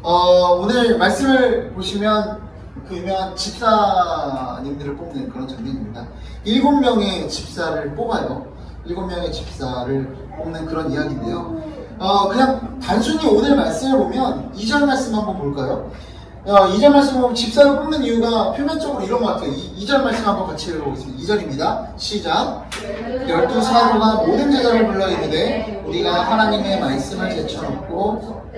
오늘 말씀을 보시면 그 유명한 집사님들을 뽑는 그런 장면입니다. 7명의 집사를 뽑아요. 7명의 집사를 뽑는 그런 이야기인데요. 그냥 단순히 오늘 말씀을 보면 2절 말씀 한번 볼까요? 2절 말씀 보면 집사를 뽑는 이유가 표면적으로 이런 것 같아요. 2절 말씀 한번 같이 읽어보겠습니다. 2절입니다. 시작. 12사도가 모든 제자를 불러 이르되 우리가 하나님의 말씀을 제쳐놓고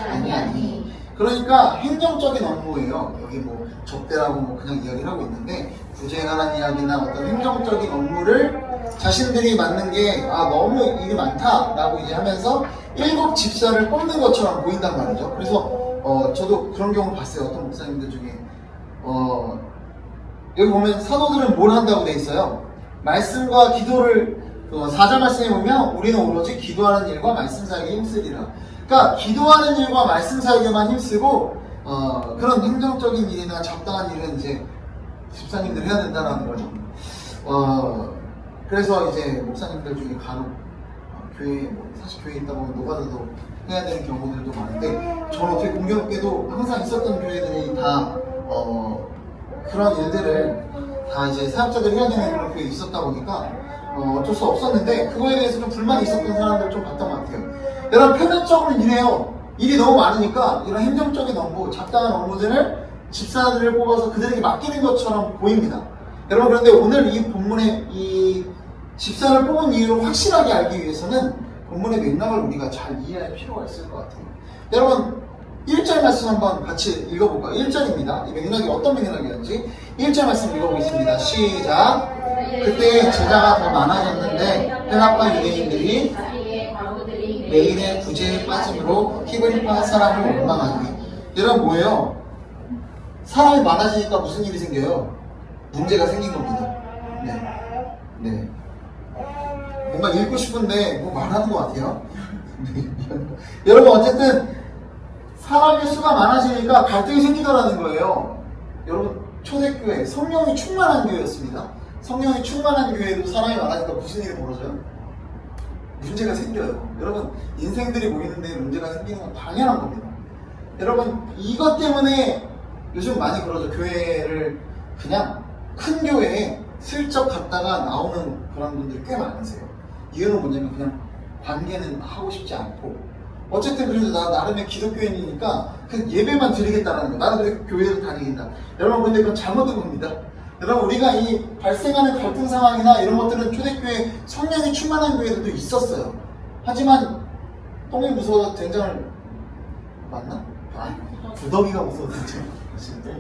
아니. 그러니까 행정적인 업무예요. 여기 뭐 접대라고 뭐 그냥 이야기를 하고 있는데 구제에 관한 이야기나 어떤 행정적인 업무를 자신들이 맡는 게 너무 일이 많다라고 이제 하면서 7 집사를 뽑는 것처럼 보인단 말이죠. 그래서 저도 그런 경우 봤어요. 어떤 목사님들 중에 여기 보면 사도들은 뭘 한다고 돼 있어요? 말씀과 기도를 4절 말씀에 보면 우리는 오로지 기도하는 일과 말씀 사역에 힘쓰리라. 그러니까 기도하는 일과 말씀 사역에만 힘쓰고 그런 행정적인 일이나 잡다한 일은 이제 집사님들 해야 된다는 거죠. 그래서 이제 목사님들 중에 간혹 교회 사실 교회에 있다 보면 노가다도 해야 되는 경우들도 많은데 저는 어떻게 공교롭게도 항상 있었던 교회들이 다 그런 일들을 다 이제 사역자들이 해야 되는 그런 교회에 있었다 보니까 어쩔 수 없었는데 그거에 대해서 좀 불만이 있었던 사람들 좀 봤던 것 같아요. 여러분 표면적으로는 이래요. 일이 너무 많으니까 이런 행정적인 업무, 잡다한 업무들을 집사들을 뽑아서 그들에게 맡기는 것처럼 보입니다. 여러분 그런데 오늘 이 본문의 이 집사를 뽑은 이유를 확실하게 알기 위해서는 본문의 맥락을 우리가 잘 이해할 필요가 있을 것 같아요. 여러분 1절 말씀 한번 같이 읽어볼까요? 1절입니다. 이 맥락이 어떤 맥락이었는지 1절 말씀 읽어보겠습니다. 시작. 그때 제자가 더 많아졌는데 헬라파 유대인들이 매일의 구제에 빠짐으로 히브리파 사람을 원망하니. 여러분 뭐예요? 사람이 많아지니까 무슨 일이 생겨요? 문제가 생긴 겁니다. 네. 뭔가 읽고 싶은데 뭐 말하는 것 같아요. 여러분 어쨌든 사람의 수가 많아지니까 갈등이 생기더라는 거예요. 여러분 초대교회 성령이 충만한 교회였습니다. 성령이 충만한 교회도 사람이 많아지니까 무슨 일이 벌어져요? 문제가 생겨요. 여러분 인생들이 모이는데 문제가 생기는 건 당연한 겁니다. 여러분 이것 때문에 요즘 많이 그러죠. 교회를 그냥 큰 교회에 슬쩍 갔다가 나오는 그런 분들이 꽤 많으세요. 이유는 뭐냐면 그냥 관계는 하고 싶지 않고 어쨌든 그래도 나 나름의 기독교인이니까 그 예배만 드리겠다는 거. 나는 그래 교회를 다니겠다. 여러분 근데 그건 잘못된 겁니다. 여러분 우리가 이 발생하는 갈등 상황이나 이런 것들은 초대교회 성령이 충만한 교회들도 있었어요. 하지만 똥이 무서워서 된장을 맞나? 구더기가 무서워서 된장.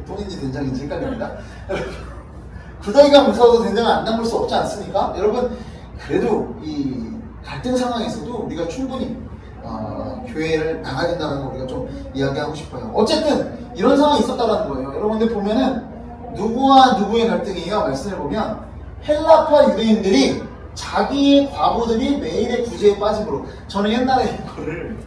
똥인지 된장인지 헷갈립니다. 여러분 구더기가 무서워서 된장을 안 담글 수 없지 않습니까? 여러분 그래도 이 갈등 상황에서도 우리가 충분히 교회를 나가야 된다는 거 우리가 좀 이야기하고 싶어요. 어쨌든 이런 상황이 있었다는 거예요. 여러분들 보면은 누구와 누구의 갈등이에요? 말씀을 보면 헬라파 유대인들이 자기의 과부들이 매일의 구제에 빠짐으로. 저는 옛날에 이거를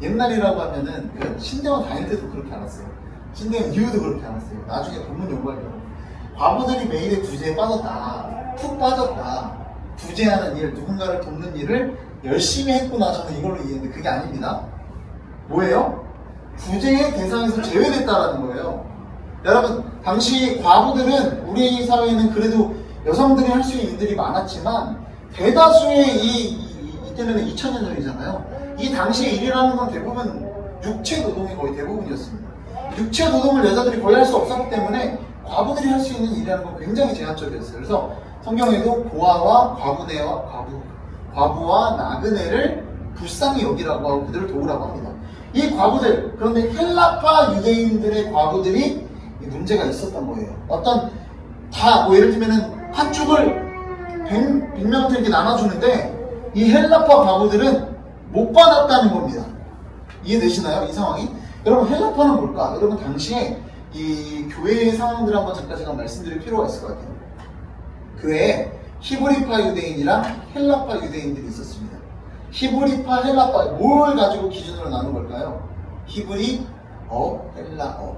옛날이라고 하면은 그 신대원 다닐 때도 그렇게 알았어요. 신대원 이후도 그렇게 알았어요. 나중에 본문 연구하려고 과부들이 매일의 구제에 빠졌다, 푹 빠졌다, 구제하는 일, 누군가를 돕는 일을 열심히 했구나. 저는 이걸로 이해했는데 그게 아닙니다. 뭐예요? 구제의 대상에서 제외됐다라는 거예요. 여러분 당시 과부들은 우리 사회에는 그래도 여성들이 할 수 있는 일들이 많았지만 대다수의 이때는 2000년 전이잖아요. 이 당시에 일이라는 건 대부분 육체 노동이 거의 대부분이었습니다. 육체 노동을 여자들이 거의 할 수 없었기 때문에 과부들이 할 수 있는 일이라는 건 굉장히 제한적이었어요. 그래서 성경에도 고아와 과부와 나그네를 불쌍히 여기라고 하고 그들을 도우라고 합니다. 이 과부들, 그런데 헬라파 유대인들의 과부들이 문제가 있었던 거예요. 어떤 다 예를 들면은 한 축을 100명한테 이렇게 나눠주는데 이 헬라파 과부들은 못 받았다는 겁니다. 이해되시나요? 이 상황이? 여러분 헬라파는 뭘까? 여러분 당시에 이 교회의 상황들 한번 잠깐 제가 말씀드릴 필요가 있을 것 같아요. 교회에 히브리파 유대인이랑 헬라파 유대인들이 있었습니다. 히브리파, 헬라파 뭘 가지고 기준으로 나눈 걸까요? 히브리, 헬라어.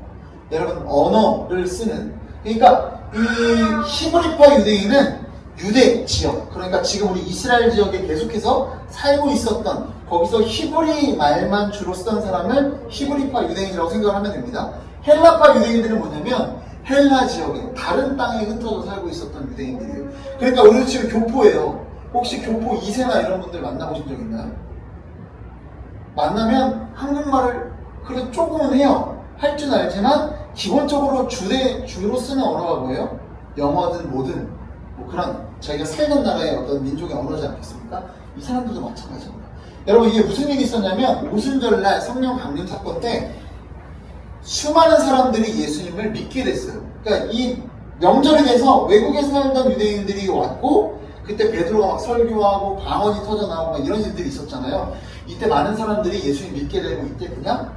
여러분 언어를 쓰는, 그러니까 이 히브리파 유대인은 유대 지역, 그러니까 지금 우리 이스라엘 지역에 계속해서 살고 있었던, 거기서 히브리 말만 주로 쓰던 사람을 히브리파 유대인이라고 생각을 하면 됩니다. 헬라파 유대인들은 뭐냐면 헬라 지역에 다른 땅에 흩어져 살고 있었던 유대인들이에요. 그러니까 우리도 지금 교포예요. 혹시 교포 2세나 이런 분들 만나보신 적 있나요? 만나면 한국말을 그래도 조금은 해요. 할 줄 알지만 기본적으로 주로 쓰는 언어가 뭐예요? 영어든 뭐든 뭐 그런 자기가 살던 나라의 어떤 민족의 언어지 않겠습니까? 이 사람들도 마찬가지입니다. 여러분, 이게 무슨 일이 있었냐면 오순절날 성령 강림 사건 때 수많은 사람들이 예수님을 믿게 됐어요. 그러니까 이 명절이 돼서 외국에 살던 유대인들이 왔고, 그때 베드로가 막 설교하고 방언이 터져나오고 막 이런 일들이 있었잖아요. 이때 많은 사람들이 예수님 믿게 되고, 이때 그냥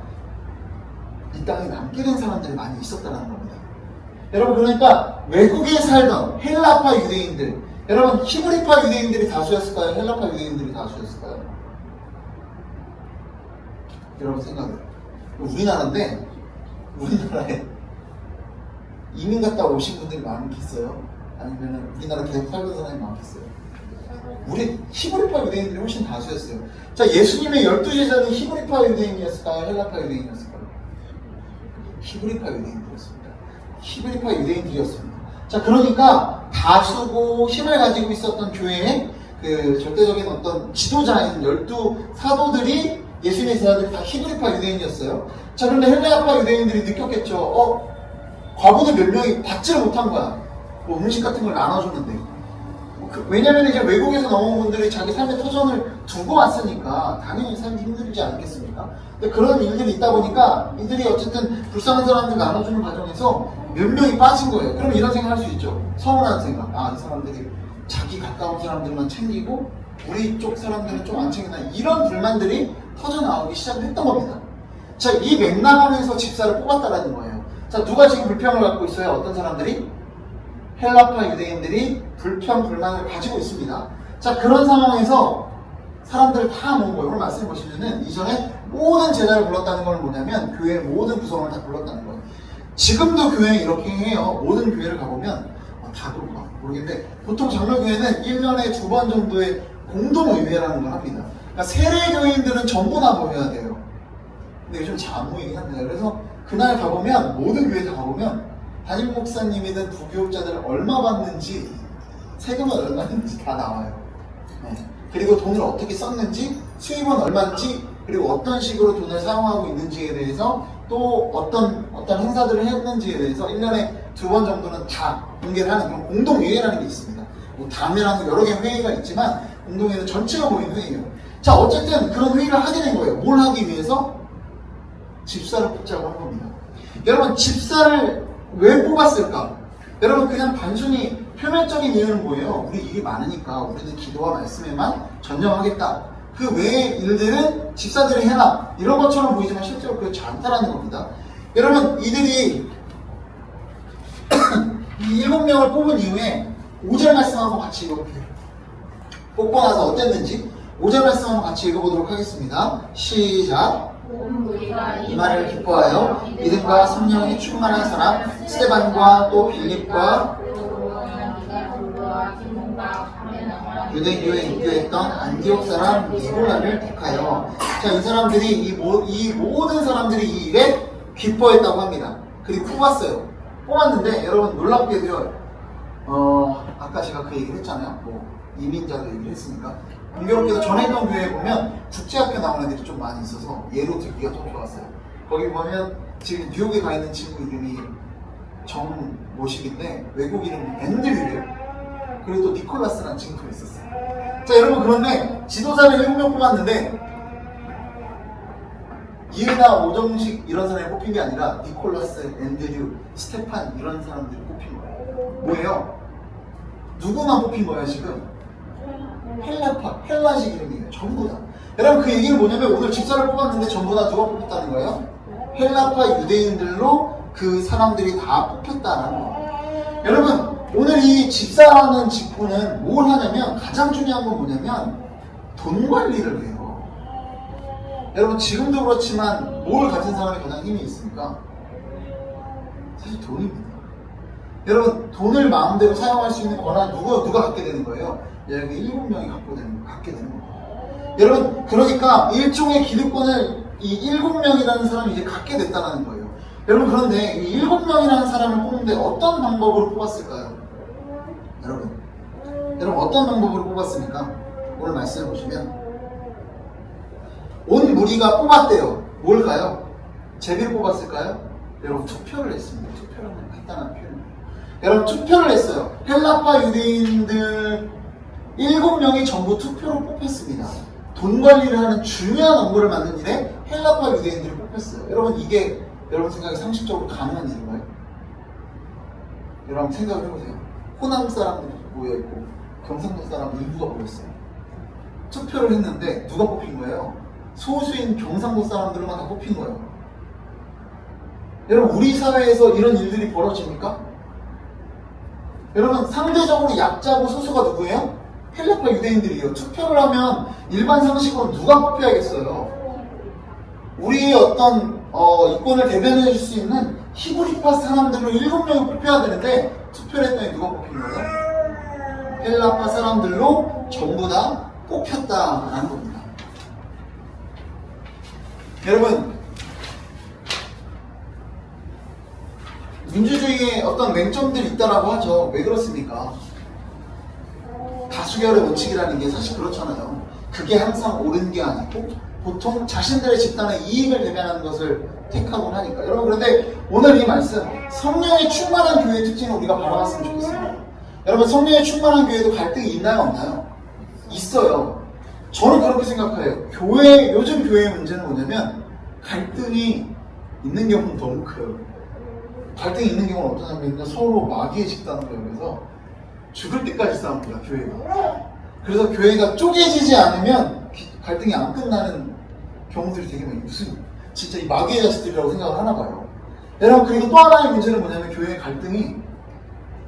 이 땅에 남게 된 사람들이 많이 있었다는 겁니다. 여러분, 그러니까 외국에 살던 헬라파 유대인들, 여러분 히브리파 유대인들이 다수였을까요? 헬라파 유대인들이 다수였을까요? 여러분 생각해요. 우리나라인데 우리나라에 이민 갔다 오신 분들이 많겠어요? 아니면 우리나라 계속 살던 사람이 많겠어요? 우리 히브리파 유대인들이 훨씬 다수였어요. 자, 예수님의 12제자는 히브리파 유대인이었을까요? 헬라파 유대인이었을까요? 히브리파 유대인들이었습니다. 히브리파 유대인들이었습니다. 자, 그러니까 다수고 힘을 가지고 있었던 교회의 그 절대적인 어떤 지도자인 12사도들이, 예수님의 제자들이 다 히브리파 유대인이었어요. 자, 그런데 헬라파 유대인들이 느꼈겠죠. 과부들 몇 명이 받지를 못한 거야. 뭐 음식 같은 걸 나눠주는데. 왜냐면 이제 외국에서 넘어온 분들이 자기 삶의 터전을 두고 왔으니까 당연히 살기 힘들지 않겠습니까? 근데 그런 일들이 있다 보니까 이들이 어쨌든 불쌍한 사람들 나눠주는 과정에서 몇 명이 빠진 거예요. 그럼 이런 생각 할 수 있죠. 서운한 생각. 이 사람들이 자기 가까운 사람들만 챙기고 우리 쪽 사람들은 좀 안 챙기나, 이런 불만들이 터져나오기 시작했던 겁니다. 자, 이 맥락 안에서 집사를 뽑았다라는 거예요. 자, 누가 지금 불평을 갖고 있어요? 어떤 사람들이? 헬라파 유대인들이 불평, 불만을 가지고 있습니다. 자, 그런 상황에서 사람들을 다 모은 거예요. 오늘 말씀 보시면은 이전에 모든 제자를 불렀다는 건 뭐냐면 교회의 모든 구성을 다 불렀다는 거예요. 지금도 교회에 이렇게 해요. 모든 교회를 가보면 다 그런가 모르겠는데, 보통 장로교회는 1년에 2번 정도의 공동의회라는 걸 합니다. 그러니까 세례교인들은 전부 다 모여야 돼요. 근데 요즘 잘 안 모이긴 한데요. 그래서 그날 가보면, 모든 교회 다 가보면 담임 목사님이든 부교육자들 얼마 받는지, 세금은 얼마인지 다 나와요. 네. 그리고 돈을 어떻게 썼는지, 수입은 얼마인지, 그리고 어떤 식으로 돈을 사용하고 있는지에 대해서, 또 어떤 행사들을 했는지에 대해서 1년에 2번 정도는 다 공개를 하는 그런 공동회의라는 게 있습니다. 뭐 당회라는 여러 개의 회의가 있지만 공동회의는 전체가 모이는 회의예요. 자, 어쨌든 그런 회의를 하게 된 거예요. 뭘 하기 위해서? 집사를 뽑자고 한 겁니다. 여러분, 집사를 왜 뽑았을까? 여러분, 그냥 단순히 표면적인 이유는 뭐예요? 우리 일이 많으니까 우리는 기도와 말씀에만 전념하겠다. 그 외의 일들은 집사들이 해라, 이런 것처럼 보이지만 실제로 그렇지 않다라는 겁니다. 여러분, 이들이 이 7명을 뽑은 이후에 5절 말씀 한번 같이 읽어볼게요. 뽑고 나서 어땠는지 5절 말씀 한번 같이 읽어보도록 하겠습니다. 시작. 이 말을 기뻐하여 믿음과 성령이 충만한 사람 스데반과 또 빌립과 유대교에 입교했던 안디옥 사람 니고라를 택하여, 자, 이 사람들이 이 모든 사람들이 이 일에 기뻐했다고 합니다. 그리고 뽑았어요. 뽑았는데 여러분 놀랍게도요, 아까 제가 그 얘기를 했잖아요. 뭐 이민자도 얘기를 했으니까, 공교롭게도 전에 있던 교회에 보면 국제학교 나온 애들이 좀 많이 있어서 예로 듣기가 좀 좋았어요. 거기 보면 지금 뉴욕에 가 있는 친구 이름이 정모식인데 외국 이름이 앤드류예요. 그리고 또 니콜라스라는 친구가 있었어요. 자, 여러분, 그런데 지도자를 7명 뽑았는데 이은하, 오정식 이런 사람이 뽑힌 게 아니라 니콜라스, 앤드류, 스테판 이런 사람들이 뽑힌 거예요. 뭐예요? 누구만 뽑힌 거예요 지금? 헬라식 이름이에요. 전부 다. 여러분, 그 얘기는 뭐냐면 오늘 집사를 뽑았는데 전부 다 누가 뽑혔다는 거예요? 헬라파 유대인들로 그 사람들이 다 뽑혔다는 거예요. 여러분, 오늘 이 집사라는 직분은 뭘 하냐면, 가장 중요한 건 뭐냐면 돈 관리를 해요. 여러분, 지금도 그렇지만 뭘 가진 사람이 가장 힘이 있습니까? 사실 돈입니다. 여러분 돈을 마음대로 사용할 수 있는 권한 누가 갖게 되는 거예요? 여기 7명이 갖게 되는 거예요. 여러분 그러니까 일종의 기득권을 이 7명이라는 사람이 이제 갖게 됐다는 거예요. 여러분 그런데 이 7명이라는 사람을 뽑는데 어떤 방법으로 뽑았을까요? 여러분 어떤 방법으로 뽑았습니까? 오늘 말씀을 보시면 온 무리가 뽑았대요. 뭘까요? 제비를 뽑았을까요? 여러분 투표를 했습니다. 투표를 하는 간단한 표현이에요. 여러분 투표를 했어요. 헬라파 유대인들 7명이 전부 투표로 뽑혔습니다. 돈 관리를 하는 중요한 업무를 맡는 일에 헬라파 유대인들을 뽑혔어요. 여러분 이게 여러분 생각에 상식적으로 가능한 일인가요? 여러분 생각을 해보세요. 호남 사람들이 모여있고 경상도 사람들 인구가 모였어요. 투표를 했는데 누가 뽑힌 거예요? 소수인 경상도 사람들만 다 뽑힌 거예요. 여러분 우리 사회에서 이런 일들이 벌어집니까? 여러분 상대적으로 약자고 소수가 누구예요? 헬라파 유대인들이에요. 투표를 하면 일반 상식으로 누가 뽑혀야겠어요? 우리의 어떤 이권을 대변해 줄 수 있는 히브리파 사람들로 7명이 뽑혀야 되는데 투표를 했더니 누가 뽑힌 거예요? 헬라파 사람들로 전부 다 뽑혔다라는 겁니다. 여러분 민주주의에 어떤 맹점들이 있다라고 하죠. 왜 그렇습니까? 다수결의 원칙이라는 게 사실 그렇잖아요. 그게 항상 옳은 게 아니고 보통 자신들의 집단의 이익을 대변하는 것을 택하곤 하니까. 여러분 그런데 오늘 이 말씀 성령에 충만한 교회의 특징을 우리가 바라봤으면 좋겠습니다. 여러분 성령에 충만한 교회도 갈등이 있나요 없나요? 있어요. 저는 그렇게 생각해요. 요즘 교회의 문제는 뭐냐면 갈등이 있는 경우는 너무 커요. 갈등이 있는 경우는 어떠냐면 서로 마귀의 집단으로 여기서 죽을 때까지 싸웁니다. 교회가. 그래서 교회가 쪼개지지 않으면 갈등이 안 끝나는 경우들이 되게 많아요. 무슨 진짜 이 마귀의 자식들이라고 생각을 하나 봐요. 여러분 그리고 또 하나의 문제는 뭐냐면 교회의 갈등이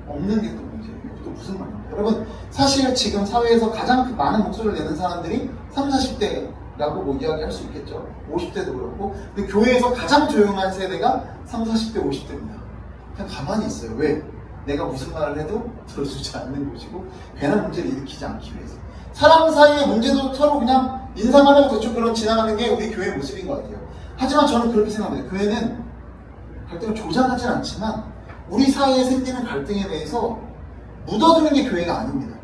없는 게 또 문제예요. 또 무슨 말입니까? 여러분 사실 지금 사회에서 가장 많은 목소리를 내는 사람들이 30, 40대라고 뭐 이야기할 수 있겠죠. 50대도 그렇고. 근데 교회에서 가장 조용한 세대가 30, 40대, 50대입니다. 그냥 가만히 있어요. 왜? 내가 무슨 말을 해도 들어주지 않는 곳이고 괜한 문제를 일으키지 않기 위해서. 사람 사이의 문제도 서로 그냥 인사만 하고 대충 그런 지나가는 게 우리 교회의 모습인 것 같아요. 하지만 저는 그렇게 생각합니다. 교회는 갈등을 조장하진 않지만 우리 사이에 생기는 갈등에 대해서 묻어두는 게 교회가 아닙니다.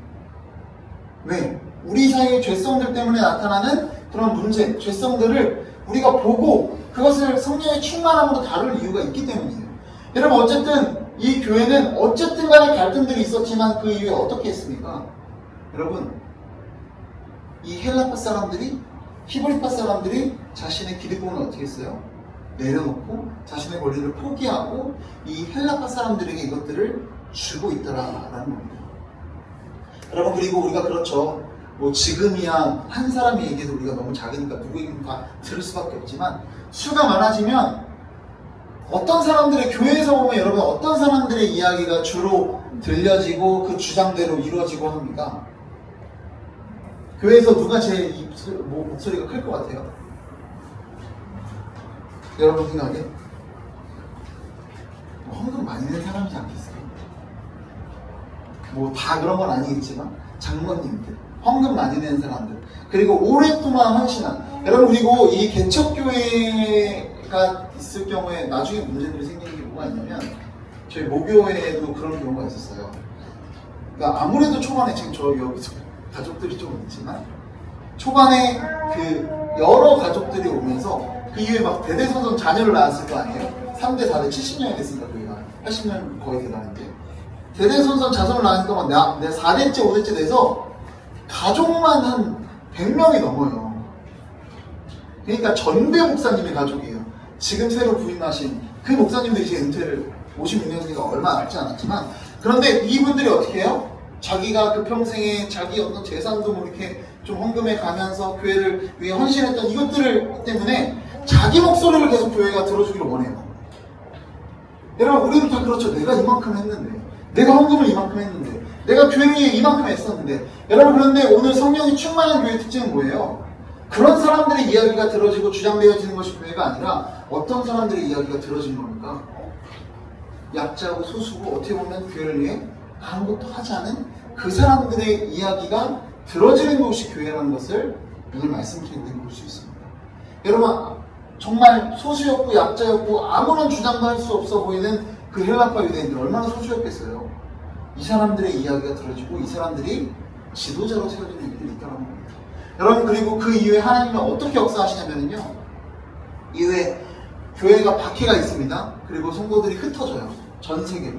왜? 우리 사이의 죄성들 때문에 나타나는 그런 문제, 죄성들을 우리가 보고 그것을 성령의 충만함으로 다룰 이유가 있기 때문이에요. 여러분 어쨌든 이 교회는 어쨌든 간에 갈등들이 있었지만 그 이후에 어떻게 했습니까? 여러분 이 헬라파 사람들이 히브리파 사람들이 자신의 기득권을 어떻게 했어요? 내려놓고 자신의 권리를 포기하고 이 헬라파 사람들에게 이것들을 주고 있더라라는 겁니다. 여러분 그리고 우리가 그렇죠. 뭐 지금이야 한 사람이 얘기해도 우리가 너무 작으니까 누구에게는 다 들을 수밖에 없지만 수가 많아지면 어떤 사람들의 교회에서 보면 여러분 어떤 사람들의 이야기가 주로 들려지고 그 주장대로 이루어지고 합니까? 교회에서 누가 제일 목소리가 클 것 같아요? 여러분 생각에? 헌금 많이 낸 사람이지 않겠어요? 뭐 다 그런 건 아니겠지만 장로님들, 헌금 많이 낸 사람들, 그리고 오랫동안 헌신한 여러분. 그리고 이 개척교회가 있을 경우에 나중에 문제들이 생기는 게 뭐가 있냐면 저희 모교회에도 그런 경우가 있었어요. 그러니까 아무래도 초반에 지금 저 여기서 가족들이 좀 있지만 초반에 그 여러 가족들이 오면서 그 이후에 막 대대손손 자녀를 낳았을 거 아니에요? 3대, 4대, 70년이 됐으니까 저희가 80년 거의 돼가는데 대대손손 자손을 낳으니까 막 내 4대째, 5대째 돼서 가족만 한 100명이 넘어요. 그러니까 전대 목사님의 가족이에요. 지금 새로 부임하신 그 목사님들이 이제 은퇴를 56년이니까 얼마 남지 않았지만 그런데 이분들이 어떻게 해요? 자기가 그 평생에 자기 어떤 재산도 뭐 이렇게 좀 헌금해 가면서 교회를 위해 헌신했던 이것들을 때문에 자기 목소리를 계속 교회가 들어주기를 원해요. 여러분 우리는 다 그렇죠. 내가 이만큼 했는데, 내가 헌금을 이만큼 했는데, 내가 교회 위해 이만큼 했었는데. 여러분 그런데 오늘 성령이 충만한 교회의 특징은 뭐예요? 그런 사람들의 이야기가 들어지고 주장되어지는 것이 교회가 아니라 어떤 사람들의 이야기가 들어지는 겁니까? 약자고 소수고 어떻게 보면 교회를 위해 아무것도 하지 않은 그 사람들의 이야기가 들어지는 곳이 교회라는 것을 오늘 말씀드리는 볼 수 있습니다. 여러분, 정말 소수였고 약자였고 아무런 주장도 할 수 없어 보이는 그 헬라파 유대인들 얼마나 소수였겠어요. 이 사람들의 이야기가 들어지고 이 사람들이 지도자로 세워지는 일들이 있다는 겁니다. 여러분, 그리고 그 이후에 하나님은 어떻게 역사하시냐면요, 이후에 교회가 박해가 있습니다. 그리고 성도들이 흩어져요. 전 세계로.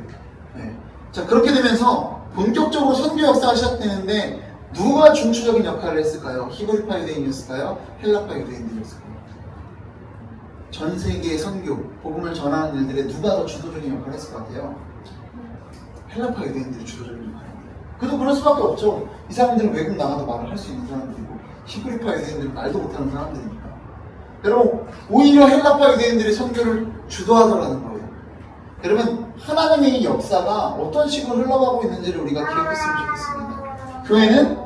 네. 자, 그렇게 되면서 본격적으로 선교 역사가 시작되는데 누가 중추적인 역할을 했을까요? 히브리파 유대인이었을까요? 헬라파 유대인들이었을까요? 전 세계의 선교, 복음을 전하는 일들에 누가 더 주도적인 역할을 했을 것 같아요? 헬라파 유대인들이 주도적인 역할을 합니다. 그래도 그럴 수밖에 없죠. 이 사람들은 외국 나가도 말을 할 수 있는 사람들이고 히브리파 유대인들은 말도 못하는 사람들이니까. 여러분, 오히려 헬라파 유대인들이 선교를 주도하더라는 거예요. 여러분, 하나님의 역사가 어떤 식으로 흘러가고 있는지를 우리가 기억했으면 좋겠습니다. 교회는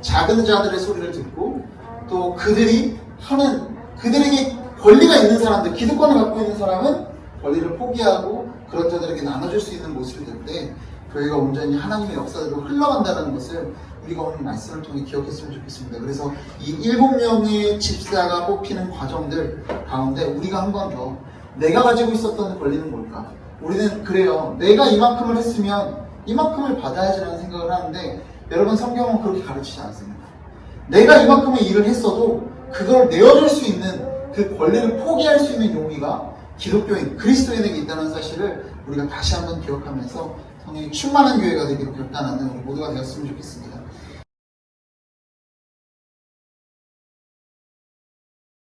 작은 자들의 소리를 듣고 또 그들이 하는, 그들에게 권리가 있는 사람들, 기득권을 갖고 있는 사람은 권리를 포기하고 그런 자들에게 나눠줄 수 있는 모습이 될 때 교회가 온전히 하나님의 역사대로 흘러간다는 것을 우리가 오늘 말씀을 통해 기억했으면 좋겠습니다. 그래서 이 7명의 집사가 뽑히는 과정들 가운데 우리가 한 번 더 내가 가지고 있었던 권리는 뭘까? 우리는 그래요. 내가 이만큼을 했으면 이만큼을 받아야지라는 생각을 하는데 여러분, 성경은 그렇게 가르치지 않습니다. 내가 이만큼의 일을 했어도 그걸 내어줄 수 있는 그 권리를 포기할 수 있는 용기가 기독교인, 그리스도인에게 있다는 사실을 우리가 다시 한번 기억하면서 성령이 충만한 교회가 되기로 결단하는 우리 모두가 되었으면 좋겠습니다.